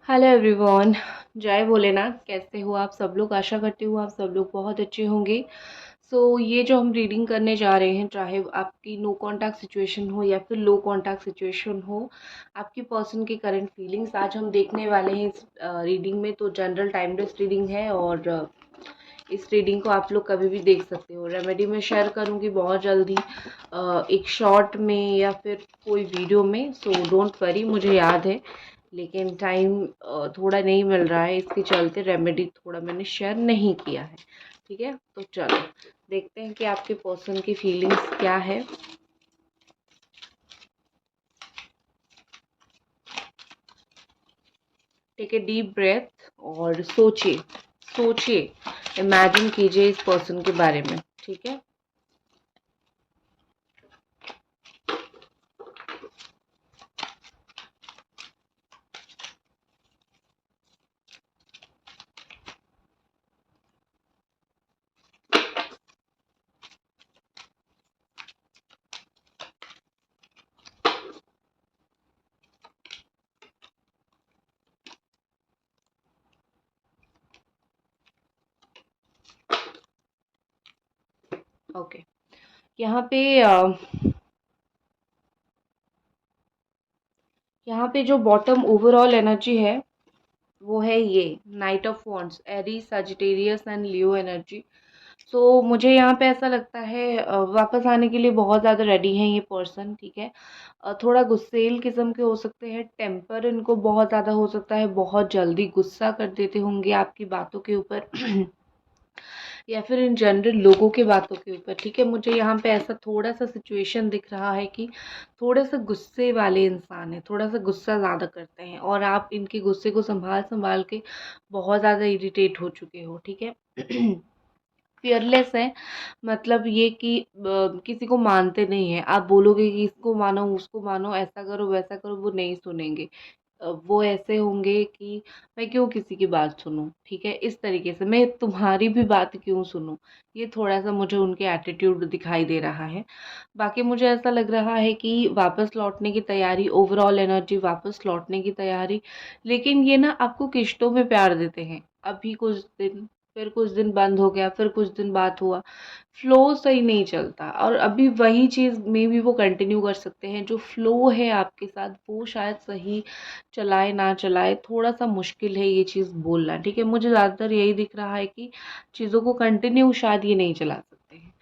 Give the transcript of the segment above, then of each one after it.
Hello everyone. जय भोलेनाथ। कैसे हो आप सब लोग? आशा करती हूँ आप सब लोग बहुत अच्छे होंगे। ये जो हम रीडिंग करने जा रहे हैं, चाहे आपकी नो कांटेक्ट सिचुएशन हो या फिर लो कांटेक्ट सिचुएशन हो, आपकी पर्सन की करंट फीलिंग्स आज हम देखने वाले हैं इस रीडिंग में। तो जनरल टाइमलेस रीडिंग है और इस रीडिंग को आप लोग कभी भी देख सकते हो। रेमेडी मैं शेयर करूँगी बहुत जल्दी एक शॉर्ट में या फिर कोई वीडियो में। सो डोंट वरी, मुझे याद है लेकिन टाइम थोड़ा नहीं मिल रहा है, इसके चलते रेमेडी थोड़ा मैंने शेयर नहीं किया है। ठीक है, तो चलो देखते हैं कि आपके पर्सन की फीलिंग्स क्या है। टेक ए डीप ब्रेथ और सोचिए, सोचिए, इमेजिन कीजिए इस पर्सन के बारे में। ठीक है, ओके। यहाँ पे यहाँ पे जो बॉटम ओवरऑल एनर्जी है वो है ये night of wands, Aries, Sagittarius and Leo energy. मुझे यहाँ पे ऐसा लगता है वापस आने के लिए बहुत ज़्यादा रेडी हैं ये पर्सन। ठीक है, थोड़ा गुस्सेल किस्म के हो सकते हैं, टेम्पर इनको बहुत ज़्यादा हो सकता है, बहुत जल्दी गुस्सा कर देते होंगे आपकी बातों के ऊपर या फिर इन जनरल लोगों के बातों के ऊपर। ठीक है, मुझे यहाँ पे ऐसा थोड़ा सा सिचुएशन दिख रहा है कि थोड़े से गुस्से वाले इंसान हैं, थोड़ा सा गुस्सा ज़्यादा करते हैं और आप इनके गुस्से को संभाल संभाल के बहुत ज़्यादा इरिटेट हो चुके हो। ठीक है फियरलेस है, मतलब ये कि किसी को मानते नहीं है। आप बोलोगे कि इसको मानो उसको मानो, ऐसा करो वैसा करो, वो नहीं सुनेंगे। वो ऐसे होंगे कि मैं क्यों किसी की बात सुनूं, ठीक है, इस तरीके से मैं तुम्हारी भी बात क्यों सुनूं। ये थोड़ा सा मुझे उनके एटीट्यूड दिखाई दे रहा है। बाकी मुझे ऐसा लग रहा है कि वापस लौटने की तैयारी, ओवरऑल एनर्जी वापस लौटने की तैयारी। लेकिन ये ना आपको किश्तों में प्यार देते हैं, अभी कुछ दिन, फिर कुछ दिन बंद हो गया, फिर कुछ दिन बात हुआ, फ्लो सही नहीं चलता। और अभी वही चीज़ में भी वो कंटिन्यू कर सकते हैं, जो फ्लो है आपके साथ वो शायद सही चलाए ना चलाए, थोड़ा सा मुश्किल है ये चीज़ बोलना। ठीक है, मुझे ज़्यादातर यही दिख रहा है कि चीज़ों को कंटिन्यू शायद ये नहीं चला सकते हैं।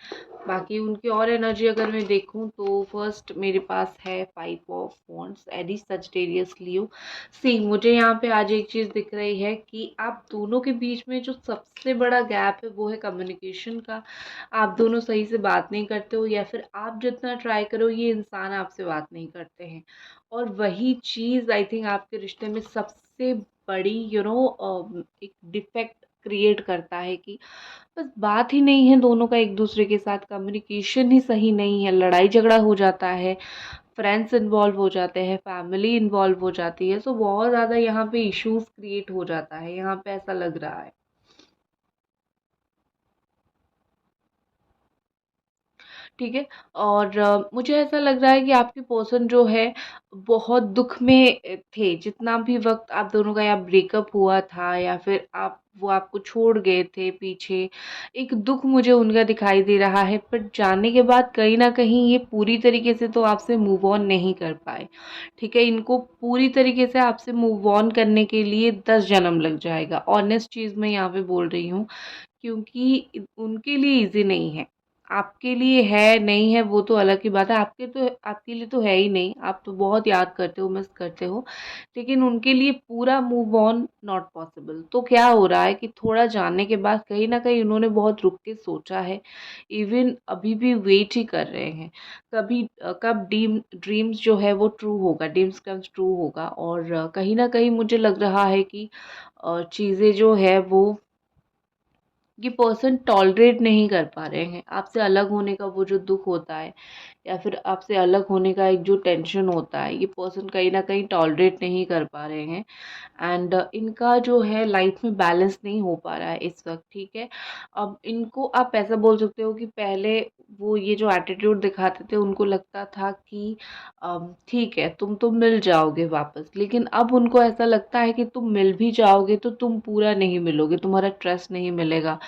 बाकी उनकी और एनर्जी अगर मैं देखूं तो फर्स्ट मेरे पास है five of wands, Aries, Sagittarius, Leo. See मुझे यहाँ पे आज एक चीज़ दिख रही है कि आप दोनों के बीच में जो सबसे बड़ा गैप है वो है कम्युनिकेशन का। आप दोनों सही से बात नहीं करते हो, या फिर आप जितना ट्राई करो ये इंसान आपसे बात नहीं करते हैं। और वही चीज़ आई थिंक आपके रिश्ते में सबसे बड़ी एक डिफेक्ट क्रिएट करता है कि बस बात ही नहीं है दोनों का एक दूसरे के साथ, कम्युनिकेशन ही सही नहीं है, लड़ाई झगड़ा हो जाता है, फ्रेंड्स इन्वॉल्व हो जाते हैं, फैमिली इन्वॉल्व हो जाती है। बहुत ज़्यादा यहाँ पे इश्यूज क्रिएट हो जाता है, यहाँ पे ऐसा लग रहा है। ठीक है, और मुझे ऐसा लग रहा है कि आपकी पर्सन जो है बहुत दुख में थे। जितना भी वक्त आप दोनों का या ब्रेकअप हुआ था या फिर आप वो आपको छोड़ गए थे पीछे, एक दुख मुझे उनका दिखाई दे रहा है। पर जाने के बाद कहीं ना कहीं ये पूरी तरीके से तो आपसे मूव ऑन नहीं कर पाए। ठीक है, इनको पूरी तरीके से आपसे मूव ऑन करने के लिए 10 जन्म लग जाएगा। ऑनेस्ट चीज़ मैं यहाँ पे बोल रही हूँ, क्योंकि उनके लिए इजी नहीं है। आपके लिए है नहीं है वो तो अलग की बात है, आपके लिए तो है ही नहीं। आप तो बहुत याद करते हो, मिस करते हो, लेकिन उनके लिए पूरा मूव ऑन नॉट पॉसिबल। तो क्या हो रहा है कि थोड़ा जानने के बाद कहीं ना कहीं उन्होंने बहुत रुक के सोचा है। इवन अभी भी वेट ही कर रहे हैं कब ड्रीम्स जो है वो ट्रू होगा, ड्रीम्स कम्स ट्रू होगा। और कहीं ना कहीं मुझे लग रहा है कि चीज़ें जो है वो ये पर्सन टॉलरेट नहीं कर पा रहे हैं। आपसे अलग होने का वो जो दुख होता है या फिर आपसे अलग होने का एक जो टेंशन होता है, ये पर्सन कहीं न कहीं टॉलरेट नहीं कर पा रहे हैं। एंड इनका जो है लाइफ में बैलेंस नहीं हो पा रहा है इस वक़्त, ठीक है। अब इनको आप ऐसा बोल सकते हो कि पहले वो ये जो एटीट्यूड दिखाते थे, उनको लगता था कि ठीक है, तुम तो मिल जाओगे वापस, लेकिन अब उनको ऐसा लगता है कि तुम मिल भी जाओगे तो तुम पूरा नहीं मिलोगे, तुम्हारा ट्रस्ट नहीं मिलेगा,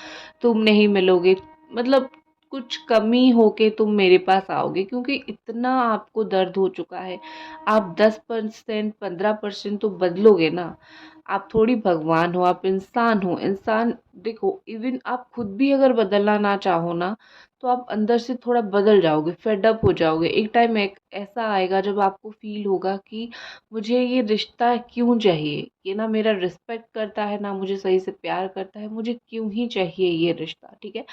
तुम नहीं मिलोगे, मतलब कुछ कमी होके तुम मेरे पास आओगे, क्योंकि इतना आपको दर्द हो चुका है। आप 10% 15% तो बदलोगे ना। आप थोड़ी भगवान हो, आप इंसान हो। इंसान देखो, इवन आप खुद भी अगर बदलना ना चाहो ना, तो आप अंदर से थोड़ा बदल जाओगे, फेड अप हो जाओगे। एक टाइम एक ऐसा आएगा जब आपको फील होगा कि मुझे ये रिश्ता क्यों चाहिए, ये ना मेरा रिस्पेक्ट करता है, ना मुझे सही से प्यार करता है, मुझे क्यों ही चाहिए ये रिश्ता, ठीक है।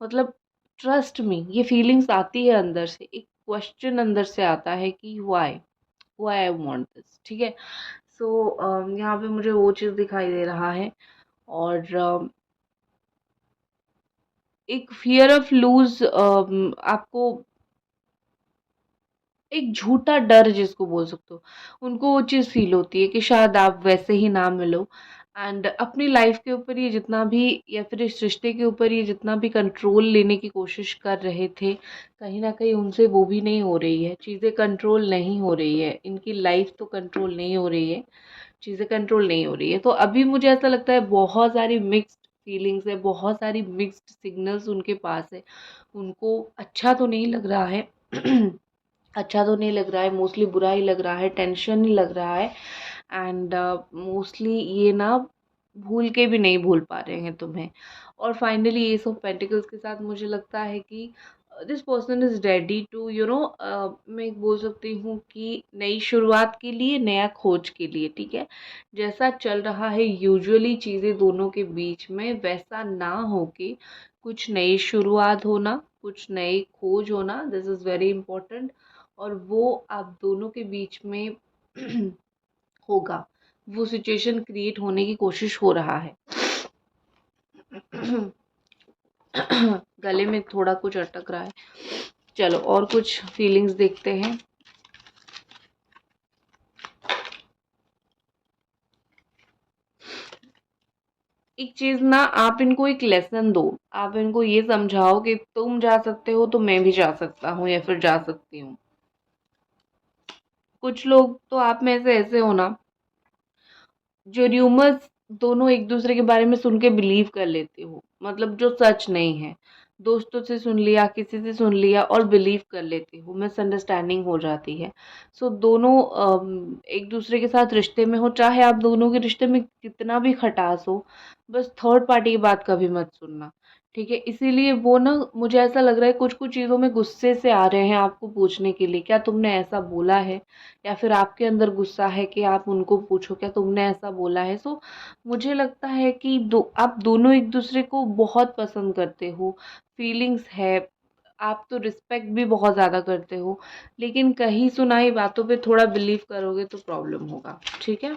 मतलब ट्रस्ट मी, ये फीलिंग्स आती है अंदर से, एक क्वेश्चन अंदर से आता है कि why why I want this, ठीक है। सो यहाँ पे मुझे वो चीज़ दिखाई दे रहा है। और एक फियर ऑफ लूज आपको, एक झूठा डर जिसको बोल सकते हो, उनको वो चीज़ फ़ील होती है कि शायद आप वैसे ही ना मिलो। एंड अपनी लाइफ़ के ऊपर ये जितना भी, या फिर इस रिश्ते के ऊपर ये जितना भी कंट्रोल लेने की कोशिश कर रहे थे, कहीं न कहीं उनसे वो भी नहीं हो रही है। चीज़ें कंट्रोल नहीं हो रही है, इनकी लाइफ़ तो कंट्रोल नहीं हो रही है, चीज़ें कंट्रोल नहीं हो रही है। तो अभी मुझे ऐसा लगता है बहुत सारी मिक्स्ड फीलिंग्स है, बहुत सारी मिक्स्ड सिग्नल्स उनके पास है। उनको अच्छा तो नहीं लग रहा है अच्छा तो नहीं लग रहा है, मोस्टली बुरा ही लग रहा है, टेंशन ही लग रहा है। एंड मोस्टली ये ना भूल के भी नहीं भूल पा रहे हैं तुम्हें। और फाइनली एस ऑफ पेंटिकल्स के साथ मुझे लगता है कि this person is ready to मैं बोल सकती हूँ कि नई शुरुआत के लिए, नया खोज के लिए, ठीक है। जैसा चल रहा है यूजुअली चीज़ें दोनों के बीच में, वैसा ना हो के कुछ नई शुरुआत होना, कुछ नई खोज होना, दिस इज़ वेरी इंपॉर्टेंट। और वो आप दोनों के बीच में होगा, वो सिचुएशन क्रिएट होने की कोशिश हो रहा है। गले में थोड़ा कुछ अटक रहा है। चलो और कुछ फीलिंग्स देखते हैं। एक चीज़ ना, आप इनको एक लेसन दो, आप इनको ये समझाओ कि तुम जा सकते हो तो मैं भी जा सकता हूँ या फिर जा सकती हूँ। कुछ लोग तो आप में से ऐसे हो ना, जो र्यूमर्स दोनों एक दूसरे के बारे में सुन के बिलीव कर लेते हो, मतलब जो सच नहीं है, दोस्तों से सुन लिया, किसी से सुन लिया और बिलीव कर लेते हो, मिसअंडरस्टैंडिंग हो जाती है। सो दोनों एक दूसरे के साथ रिश्ते में हो, चाहे आप दोनों के रिश्ते में कितना भी खटास हो, बस थर्ड पार्टी की बात कभी मत सुनना, ठीक है। इसीलिए वो ना, मुझे ऐसा लग रहा है कुछ कुछ चीज़ों में गुस्से से आ रहे हैं आपको पूछने के लिए, क्या तुमने ऐसा बोला है, या फिर आपके अंदर गुस्सा है कि आप उनको पूछो क्या तुमने ऐसा बोला है। सो मुझे लगता है कि आप दोनों एक दूसरे को बहुत पसंद करते हो, फीलिंग्स है, आप तो रिस्पेक्ट भी बहुत ज़्यादा करते हो, लेकिन कहीं सुनाई बातों पे थोड़ा बिलीव करोगे तो प्रॉब्लम होगा, ठीक है।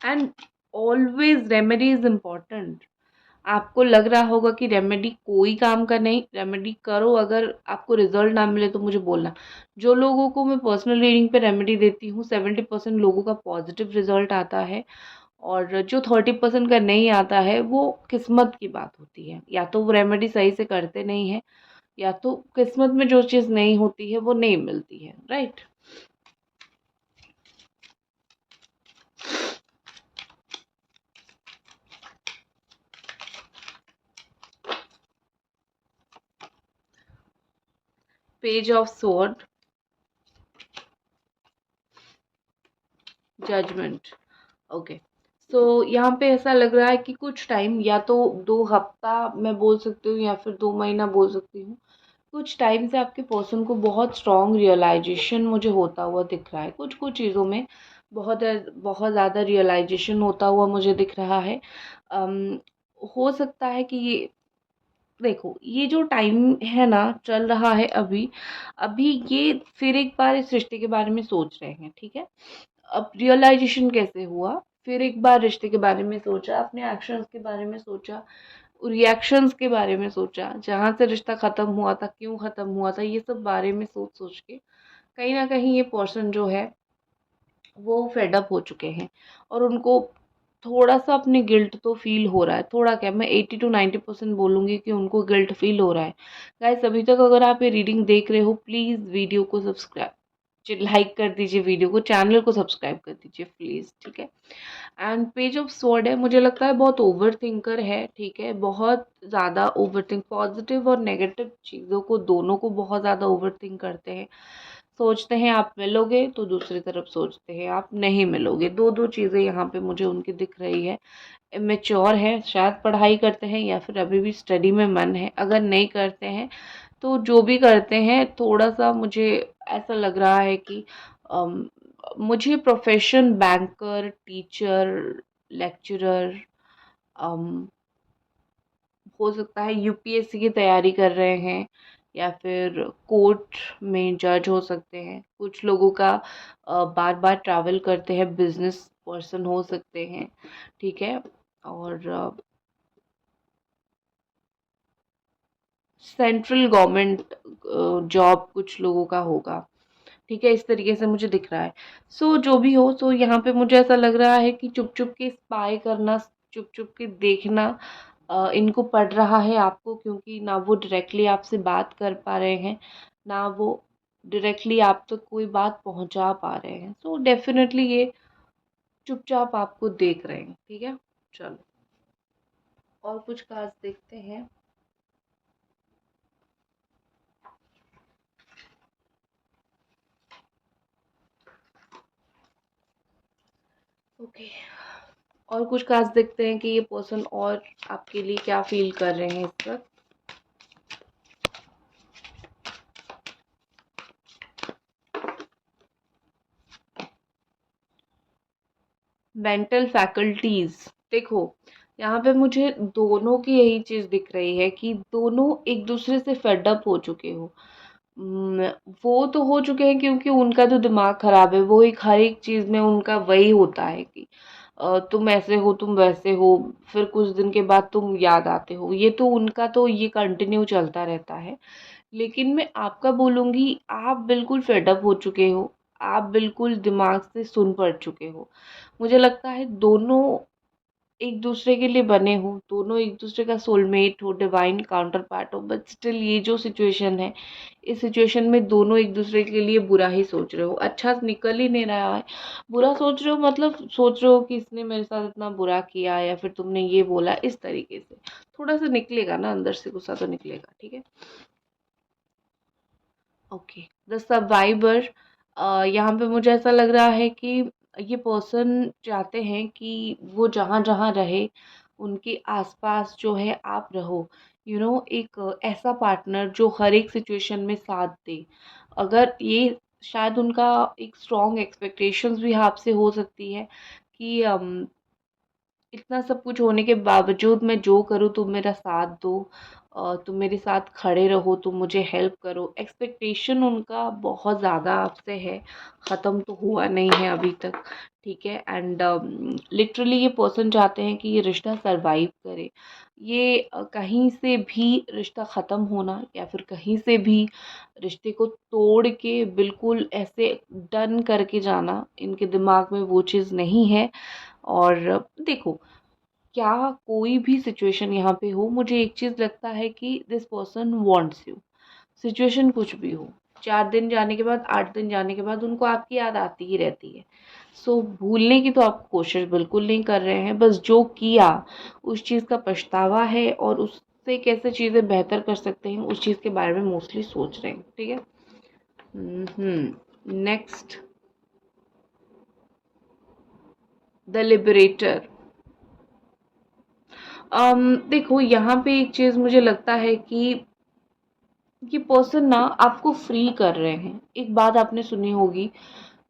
And always remedy is important. आपको लग रहा होगा कि रेमेडी कोई काम का नहीं, रेमेडी करो, अगर आपको रिजल्ट ना मिले तो मुझे बोलना। जो लोगों को मैं पर्सनल रीडिंग पे रेमेडी देती हूँ, 70% लोगों का पॉजिटिव रिजल्ट आता है, और जो 30% का नहीं आता है वो किस्मत की बात होती है, या तो वो रेमेडी सही से करते नहीं है, या तो किस्मत में जो चीज़ नहीं होती है वो नहीं मिलती है, right. Page of sword, judgment, okay. So यहाँ पे ऐसा लग रहा है कि कुछ टाइम, या तो 2 हफ्ता मैं बोल सकती हूँ, या फिर 2 महीना बोल सकती हूँ, कुछ टाइम से आपके पर्सन को बहुत स्ट्रॉन्ग रियलाइजेशन मुझे होता हुआ दिख रहा है, कुछ कुछ चीज़ों में बहुत बहुत ज़्यादा रियलाइजेशन होता हुआ मुझे दिख रहा है। अम, हो सकता है कि ये, देखो ये जो टाइम है ना चल रहा है अभी, अभी ये फिर एक बार इस रिश्ते के बारे में सोच रहे हैं, ठीक है। अब रियलाइजेशन कैसे हुआ, फिर एक बार रिश्ते के बारे में सोचा, अपने एक्शंस के बारे में सोचा, रिएक्शंस के बारे में सोचा, जहाँ से रिश्ता ख़त्म हुआ था, क्यों ख़त्म हुआ था, ये सब बारे में सोच सोच के कहीं ना कहीं ये पर्सन जो है वो फेड अप हो चुके हैं, और उनको थोड़ा सा अपने गिल्ट तो फील हो रहा है। थोड़ा क्या, मैं 80 to 90% बोलूँगी कि उनको गिल्ट फील हो रहा है। गाइस, अभी तक अगर आप ये रीडिंग देख रहे हो, प्लीज़ वीडियो को सब्सक्राइब, लाइक कर दीजिए, वीडियो को, चैनल को सब्सक्राइब कर दीजिए प्लीज़, ठीक है। एंड पेज ऑफ स्वॉर्ड है, मुझे लगता है बहुत ओवर थिंकर है, ठीक है, बहुत ज़्यादा ओवर थिंक, पॉजिटिव और नेगेटिव चीज़ों को, दोनों को बहुत ज़्यादा ओवर थिंक करते हैं। सोचते हैं आप मिलोगे, तो दूसरी तरफ सोचते हैं आप नहीं मिलोगे। दो दो चीज़ें यहाँ पे मुझे उनकी दिख रही है। इमेच्योर है, शायद पढ़ाई करते हैं या फिर अभी भी स्टडी में मन है। अगर नहीं करते हैं तो जो भी करते हैं, थोड़ा सा मुझे ऐसा लग रहा है कि मुझे प्रोफेशन बैंकर, टीचर, लेक्चरर, हो सकता है यूपीएससी की तैयारी कर रहे हैं, या फिर कोर्ट में जज हो सकते हैं। कुछ लोगों का बार बार ट्रैवल करते हैं, बिजनेस पर्सन हो सकते हैं, ठीक है। और सेंट्रल गवर्नमेंट जॉब कुछ लोगों का होगा, ठीक है, इस तरीके से मुझे दिख रहा है। सो जो भी हो, सो यहाँ पे मुझे ऐसा लग रहा है कि चुप चुप के स्पाई करना, चुप चुप के देखना इनको पड़ रहा है आपको, क्योंकि ना वो डायरेक्टली आपसे बात कर पा रहे हैं, ना वो डायरेक्टली आप तक कोई बात पहुंचा पा रहे हैं। सो डेफिनेटली ये चुपचाप आपको देख रहे हैं, ठीक है। चलो, और कुछ कार्ड्स देखते हैं। ओके, और कुछ कार्ड्स देखते हैं कि ये पर्सन और आपके लिए क्या फील कर रहे हैं इस वक्त। मेंटल फैकल्टीज, देखो यहाँ पे मुझे दोनों की यही चीज दिख रही है कि दोनों एक दूसरे से फेड अप हो चुके हो। हम्म, वो तो हो चुके हैं क्योंकि उनका जो दिमाग खराब है, वो एक हर एक चीज में उनका वही होता है कि तुम ऐसे हो, तुम वैसे हो, फिर कुछ दिन के बाद तुम याद आते हो। ये तो उनका तो ये कंटिन्यू चलता रहता है। लेकिन मैं आपका बोलूँगी, आप बिल्कुल फेड अप हो चुके हो, आप बिल्कुल दिमाग से सुन पड़ चुके हो। मुझे लगता है दोनों एक दूसरे के लिए बने हो, दोनों एक दूसरे का सोलमेट हो, डिवाइन काउंटर पार्ट हो, बट स्टिल ये जो सिचुएशन है, इस सिचुएशन में दोनों एक दूसरे के लिए बुरा ही सोच रहे हो, अच्छा निकल ही नहीं रहा है। बुरा सोच रहे हो मतलब सोच रहे हो कि इसने मेरे साथ इतना बुरा किया, या फिर तुमने ये बोला, इस तरीके से थोड़ा सा निकलेगा ना, अंदर से गुस्सा तो निकलेगा, ठीक है। ओके, द सर्वाइवर, यहाँ पे मुझे ऐसा लग रहा है कि ये पर्सन चाहते हैं कि वो जहाँ जहाँ रहे, उनके आसपास जो है आप रहो। एक ऐसा पार्टनर जो हर एक सिचुएशन में साथ दे। अगर ये शायद उनका एक स्ट्रॉन्ग एक्सपेक्टेशंस भी आपसे हो सकती है कि इतना सब कुछ होने के बावजूद मैं जो करूँ तुम मेरा साथ दो, तुम मेरे साथ खड़े रहो, तुम मुझे हेल्प करो। एक्सपेक्टेशन उनका बहुत ज़्यादा आपसे है, ख़त्म तो हुआ नहीं है अभी तक, ठीक है। एंड लिटरली ये पर्सन चाहते हैं कि ये रिश्ता सरवाइव करे। ये कहीं से भी रिश्ता ख़त्म होना, या फिर कहीं से भी रिश्ते को तोड़ के बिल्कुल ऐसे डन करके जाना, इनके दिमाग में वो चीज़ नहीं है। और देखो, क्या कोई भी सिचुएशन यहाँ पे हो, मुझे एक चीज़ लगता है कि this person wants you. Situation कुछ भी हो, 4 दिन जाने के बाद, 8 दिन जाने के बाद उनको आपकी याद आती ही रहती है। सो भूलने की तो आप कोशिश बिल्कुल नहीं कर रहे हैं, बस जो किया उस चीज़ का पछतावा है, और उससे कैसे चीज़ें बेहतर कर सकते हैं उस चीज़ के बारे में मोस्टली सोच रहे हैं, ठीक है। Next, the liberator. देखो यहाँ पे एक चीज़ मुझे लगता है कि ये पर्सन ना आपको फ्री कर रहे हैं। एक बात आपने सुनी होगी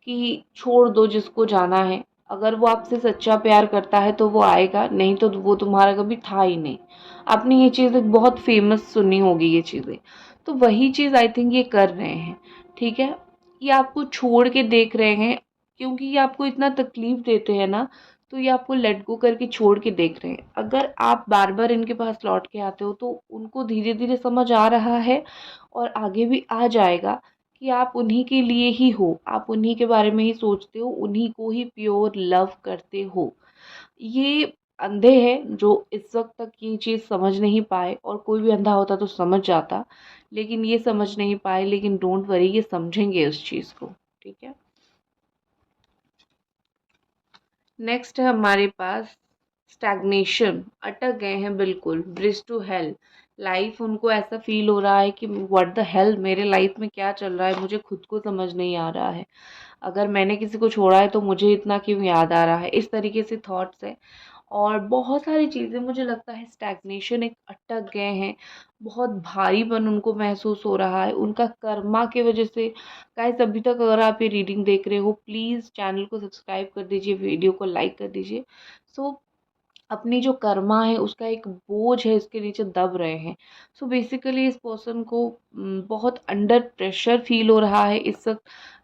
कि छोड़ दो जिसको जाना है। अगर वो आपसे सच्चा प्यार करता है तो वो आएगा, नहीं तो वो तुम्हारा कभी था ही नहीं। आपने ये चीज़ एक बहुत फेमस सुनी होगी ये चीज़ें। तो वही चीज़ आई थिंक ये कर रहे हैं, ठीक है। ये आपको छोड़ के देख रहे हैं, क्योंकि ये आपको इतना तकलीफ देते हैं ना, तो ये आपको लेट गो करके छोड़ के देख रहे हैं। अगर आप बार बार इनके पास लौट के आते हो तो उनको धीरे धीरे समझ आ रहा है और आगे भी आ जाएगा कि आप उन्हीं के लिए ही हो, आप उन्हीं के बारे में ही सोचते हो, उन्हीं को ही प्योर लव करते हो। ये अंधे हैं जो इस वक्त तक ये चीज़ समझ नहीं पाए, और कोई भी अंधा होता तो समझ जाता, लेकिन ये समझ नहीं पाए। लेकिन डोंट वरी, ये समझेंगे उस चीज़ को, ठीक है। नेक्स्ट है हमारे पास स्टैग्नेशन, अटक गए हैं बिल्कुल, ब्रिज टू हेल। लाइफ उनको ऐसा फील हो रहा है कि व्हाट द हेल, मेरे लाइफ में क्या चल रहा है, मुझे खुद को समझ नहीं आ रहा है। अगर मैंने किसी को छोड़ा है तो मुझे इतना क्यों याद आ रहा है, इस तरीके से थॉट्स है। और बहुत सारी चीज़ें, मुझे लगता है स्टैग्नेशन, एक अटक गए हैं, बहुत भारीपन उनको महसूस हो रहा है उनका कर्मा की वजह से। गाइस अभी तक अगर आप ये रीडिंग देख रहे हो, प्लीज़ चैनल को सब्सक्राइब कर दीजिए, वीडियो को लाइक कर दीजिए। सो अपनी जो कर्मा है उसका एक बोझ है इसके नीचे दब रहे हैं। सो बेसिकली इस पर्सन को बहुत अंडर प्रेशर फील हो रहा है इस वक्त।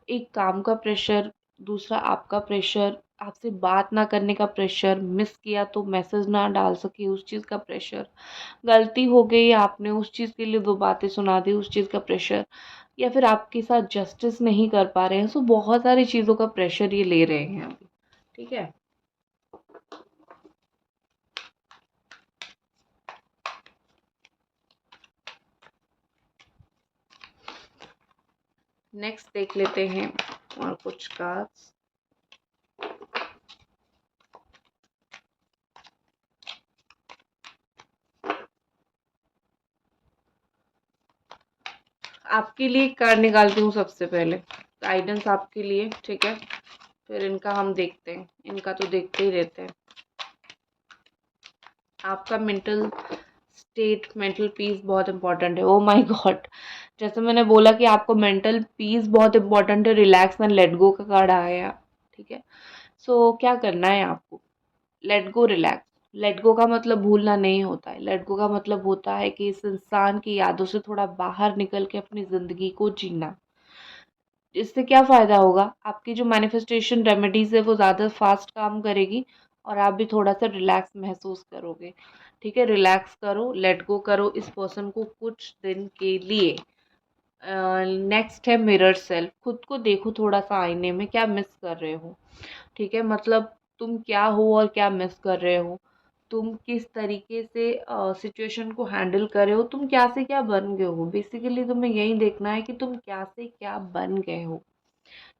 एक काम का प्रेशर, दूसरा आपका प्रेशर, आपसे बात ना करने का प्रेशर, मिस किया तो मैसेज ना डाल सके उस चीज़ का प्रेशर, गलती हो गई आपने उस चीज़ के लिए दो बातें सुना दी उस चीज़ का प्रेशर, या फिर आपके साथ जस्टिस नहीं कर पा रहे हैं। सो बहुत सारी चीज़ों का प्रेशर ये ले रहे हैं अभी, ठीक है। नेक्स्ट देख लेते हैं और कुछ कार्ड्स। आपके लिए कार्ड निकालती हूँ सबसे पहले, गाइडेंस आपके लिए, ठीक है। फिर इनका हम देखते हैं, इनका तो देखते ही रहते हैं। आपका मेंटल स्टेट, मेंटल पीस बहुत इंपॉर्टेंट है। ओ माय गॉड, जैसे मैंने बोला कि आपको मेंटल पीस बहुत इंपॉर्टेंट है, रिलैक्स एंड लेट गो का कार्ड आया, ठीक है। सो क्या करना है आपको, let go, relax. Let go का मतलब भूलना नहीं होता है, लेट गो का मतलब होता है कि इस इंसान की यादों से थोड़ा बाहर निकल के अपनी ज़िंदगी को जीना। इससे क्या फ़ायदा होगा, आपकी जो मैनिफेस्टेशन रेमेडीज़ है वो ज़्यादा फास्ट काम करेगी और आप भी थोड़ा सा रिलैक्स महसूस करोगे, ठीक है। रिलैक्स करो, लेट गो करो इस पर्सन को कुछ दिन के लिए। नेक्स्ट है मिरर सेल्फ, खुद को देखो थोड़ा सा आईने में, क्या मिस कर रहे हो, ठीक है। मतलब तुम क्या हो और क्या मिस कर रहे हो, तुम किस तरीके से सिचुएशन को हैंडल कर रहे हो, तुम क्या से क्या बन गए हो। बेसिकली तुम्हें यही देखना है कि तुम क्या से क्या बन गए हो,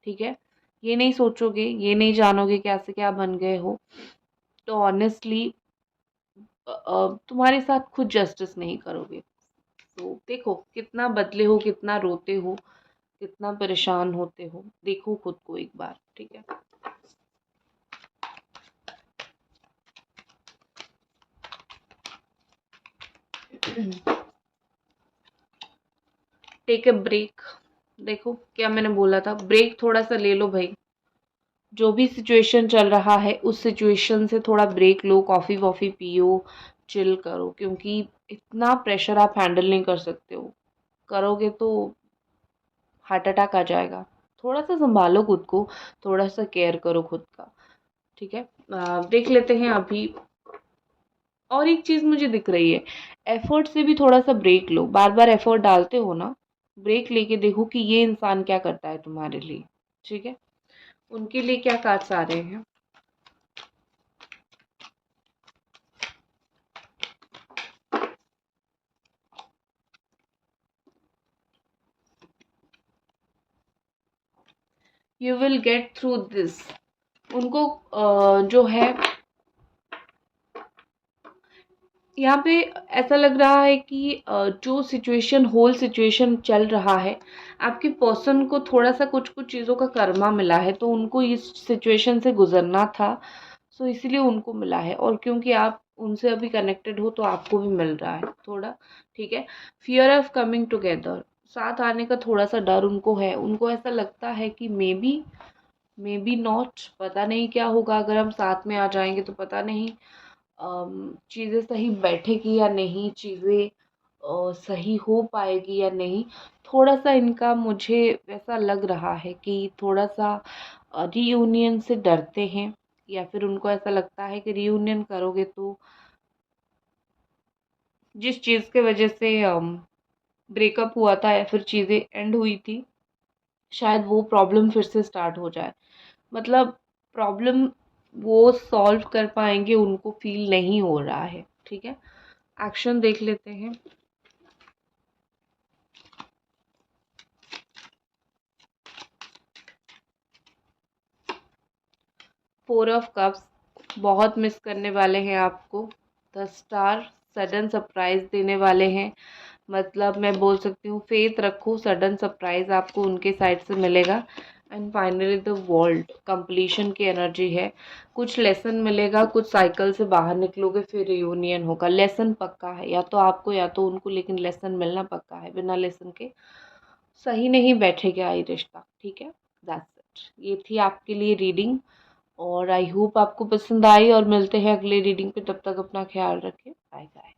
ठीक है। ये नहीं सोचोगे, ये नहीं जानोगे क्या से क्या बन गए हो, तो ऑनेस्टली तुम्हारे साथ खुद जस्टिस नहीं करोगे। तो देखो कितना बदले हो, कितना रोते हो, कितना परेशान होते हो, देखो खुद को एक बार, ठीक है। टेक ए ब्रेक, देखो क्या मैंने बोला था, ब्रेक थोड़ा सा ले लो भाई। जो भी सिचुएशन चल रहा है उस सिचुएशन से थोड़ा ब्रेक लो, कॉफ़ी वॉफ़ी पियो, चिल करो, क्योंकि इतना प्रेशर आप हैंडल नहीं कर सकते हो। करोगे तो हार्ट अटैक आ जाएगा। थोड़ा सा संभालो खुद को, थोड़ा सा केयर करो खुद का, ठीक है। देख लेते हैं अभी। और एक चीज़ मुझे दिख रही है, एफर्ट से भी थोड़ा सा ब्रेक लो। बार बार एफर्ट डालते हो ना, ब्रेक लेके देखो कि ये इंसान क्या करता है तुम्हारे लिए, ठीक है। उनके लिए क्या कार्ड्स आ रहे हैं। You will get through this. उनको जो है यहाँ पे ऐसा लग रहा है कि जो सिचुएशन, होल सिचुएशन चल रहा है, आपके पर्सन को थोड़ा सा कुछ कुछ चीज़ों का कर्मा मिला है, तो उनको इस सिचुएशन से गुजरना था, सो इसीलिए उनको मिला है। और क्योंकि आप उनसे अभी कनेक्टेड हो तो आपको भी मिल रहा है थोड़ा, ठीक है। फियर ऑफ कमिंग टुगेदर, साथ आने का थोड़ा सा डर उनको है। उनको ऐसा लगता है कि मे बी नॉट, पता नहीं क्या होगा अगर हम साथ में आ जाएंगे, तो पता नहीं चीज़ें सही बैठेगी या नहीं, चीज़ें सही हो पाएगी या नहीं। थोड़ा सा इनका मुझे वैसा लग रहा है कि थोड़ा सा रीयूनियन से डरते हैं, या फिर उनको ऐसा लगता है कि रियूनियन करोगे तो जिस चीज़ के वजह से ब्रेकअप हुआ था या फिर चीज़ें एंड हुई थी, शायद वो प्रॉब्लम फिर से स्टार्ट हो जाए। मतलब प्रॉब्लम वो सॉल्व कर पाएंगे, उनको फील नहीं हो रहा है। ठीक है, एक्शन देख लेते हैं। फोर ऑफ कप्स, बहुत मिस करने वाले हैं आपको। द स्टार, सडन सरप्राइज देने वाले हैं। मतलब मैं बोल सकती हूँ फेथ रखो, सडन सरप्राइज आपको उनके साइड से मिलेगा। And finally the world, completion की एनर्जी है। कुछ लेसन मिलेगा, कुछ साइकिल से बाहर निकलोगे, फिर रियूनियन होगा। लेसन पक्का है, या तो आपको या तो उनको, लेकिन लेसन मिलना पक्का है। बिना लेसन के सही नहीं बैठेगा ये रिश्ता। ठीक है, दैट्स इट। ये थी आपके लिए रीडिंग, और आई होप आपको पसंद आई, और मिलते हैं अगले रीडिंग पे। तब तक अपना ख्याल रखें। Bye bye.